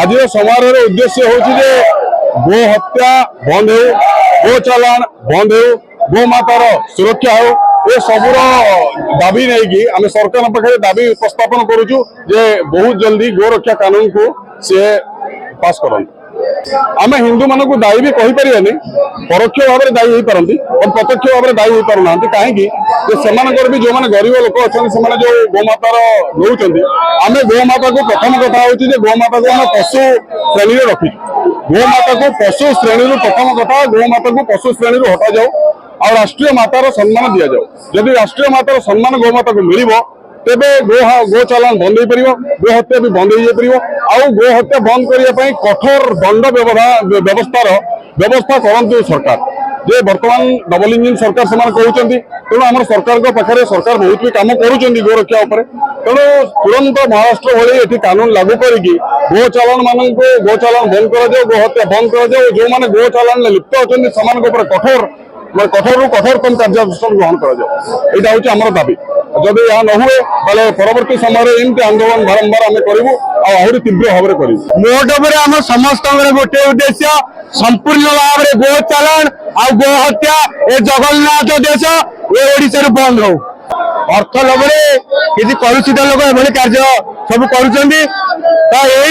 आज समारोह उद्देश्य हूँ गो हत्या बंद हो, गो चालान बंद हो, गो मातार सुरक्षा हो, ये सबूर दाबी नहीं आम सरकार पाखे दाबी उपस्थापन करुचु जे बहुत जल्दी गो रक्षा कानून को सी पास कर आम हिंदू मान को दायी भी कही पारे परोक्ष भाव में दायी हो पारती और प्रत्यक्ष भाव में दायी हो पारना कहीं भी जो मैंने गरीब लोक अच्छा से जो गोमातार नौकरी आम गोमाता को प्रथम कथा हूँ गोमाता को आम पशु श्रेणी में रखी गोमाता को पशु श्रेणी प्रथम कथा गोमाता को पशु श्रेणी हटा जाऊ और राष्ट्रीय मातार सम्मान दि जाऊ जदि राष्ट्रीय मातार सम्मान गोमाता को मिल तेबे गो चालान बंद हो पार गो हत्या भी बंद हो पार गो हत्या बंद करने कठोर दंड व्यवस्था करंतु सरकार जे वर्तमान डबल इंजिन सरकार से कहते तेणु आम सरकार पाखे सरकार बहुत भी कम कर गो रक्षा तेणु तुरंत महाराष्ट्र भाई कानून लागू करके गो चालान मान गो चालान बंद कर गो हत्या बंद कर जो मैंने गो चालान लिप्त अच्छा से कठोर कठोरतम कार्यानुष्ठान ग्रहण कर आमर दाबी जदि यह न हुए ताले परवर्ती समय एमती आंदोलन बारंबार आम करूँ आहरी तीव्र भाव में करूँ मोट आम समस्त गोटे उद्देश्य संपूर्ण भाव में गो चालान आ गो हत्या ए जगन्नाथ देश ये ओडिशा बंद हो अर्थ लोभे किसी कलुषित लोक एभली कार्य सब कर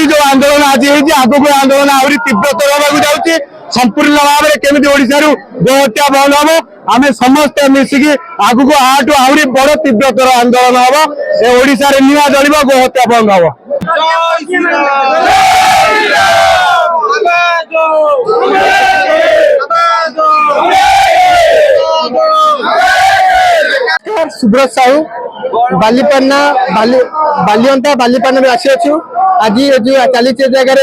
जो आंदोलन आज आगक आंदोलन आहरी तीव्रतर होगा जाऊँगी संपूर्ण भाव में केमी ओडिशा गो हत्या बंद हम आम समस्त मिसिकी आगक आठू आहरी बड़ तीव्रतर आंदोलन हम ए ओडिशा रे निआ जलिब गो हत्या बंद हम सुब्रत साहू बालीपाना बालिअंता बालीपाना में आसी अच्छु आज जो चली जगह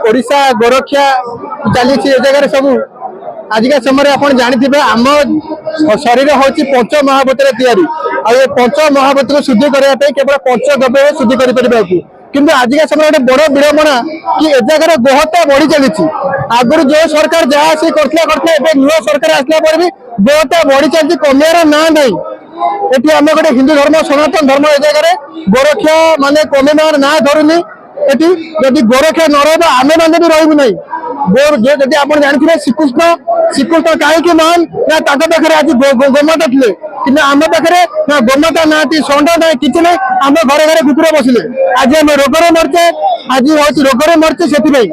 ओडिशा गोरक्षा चली जगह सब आजिका समय आप जानते आम शरीर हूँ पंच महाभूत पंच महाभूत को शुद्धि करने केवल पंचगव्य शुद्धि कर किंतु आजिका समय गोटे बड़ विड़ंबना कि ए जगह गोहत्या बढ़ी चली आगुरी जो सरकार जहाँ सी करते नुआ सरकार आसला पर भी गोहत्या बढ़ी चलती कमियार ना नहीं ये आम गोटे हिंदू धर्म सनातन धर्म ए जगह गोरक्षा माने कमिमार ना धरुनी एटी जदि गोरक्षा न रहा आमे मैंने भी रहू ना जदि आप जानते श्रीकृष्ण कहीं महान ना पाखे आज गोमाता थे कि आम पाखे ना गोमाता ना षंडा ना कि ना आम घरे घरे कुकुर बसिले आज आम रोगरे मरचे आज हूँ रोगरे मरचे से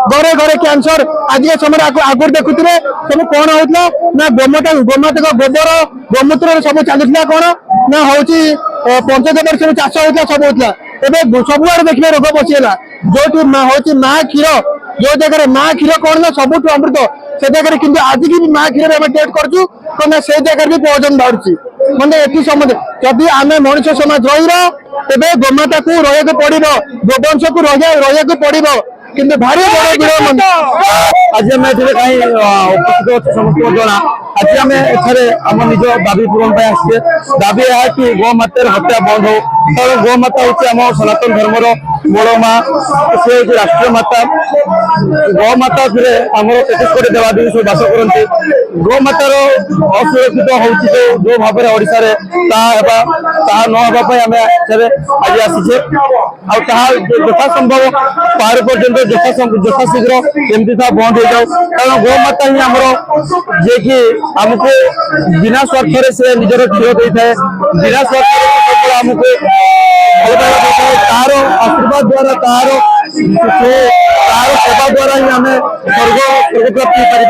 घरे घरे कैंसर आज समय आगुरी देखुए सब कौन होता ना गोमाता गोबर गोमूत्र सब चलता कौन ना हूँ पंचगव्य सब चाष होता सब होता एवं सबुआड़े देखिए रोग पशिगला जो हूँ माँ क्षीर जो जगह माँ क्षीर कौन ना सबुठ अमृत से जगह कि आज की माँ क्षीर टेस्ट करूँ से जगह भी पॉइजन बाहर मैंने ये समझ जदि आम मनुष्य समाज रही गोमाता को रहा पड़ो गोवंश को रहा पड़ो किंतु भारी बड़ विड़ंबन आज आम कहीं उपस्थित समस्त जना आज आम एम निज दाबी पूरण आसे दाबी है कि गोमातार हत्या बंद हो कारण गोमाता हूँ आम सनातन धर्मर मूल माँ से राष्ट्रीय माता गोमाता आम 33 कोटी देवादेवी सब बास करते गोमातार असुरक्षित हो जो भाव में ओडिशा नापी आम आज आसीचे यथा संभव पार पर्यंत यथाशीघ्र केमती बंद हो जाऊ कारण गोमाता ही आमर जे कि आमको बिना स्वार्थ से निजर क्षीर दे थाए बिना स्वार्थ आमको तार आशीर्वाद द्वारा तार सेवा द्वारा ही आम स्वर्ग प्राप्ति कर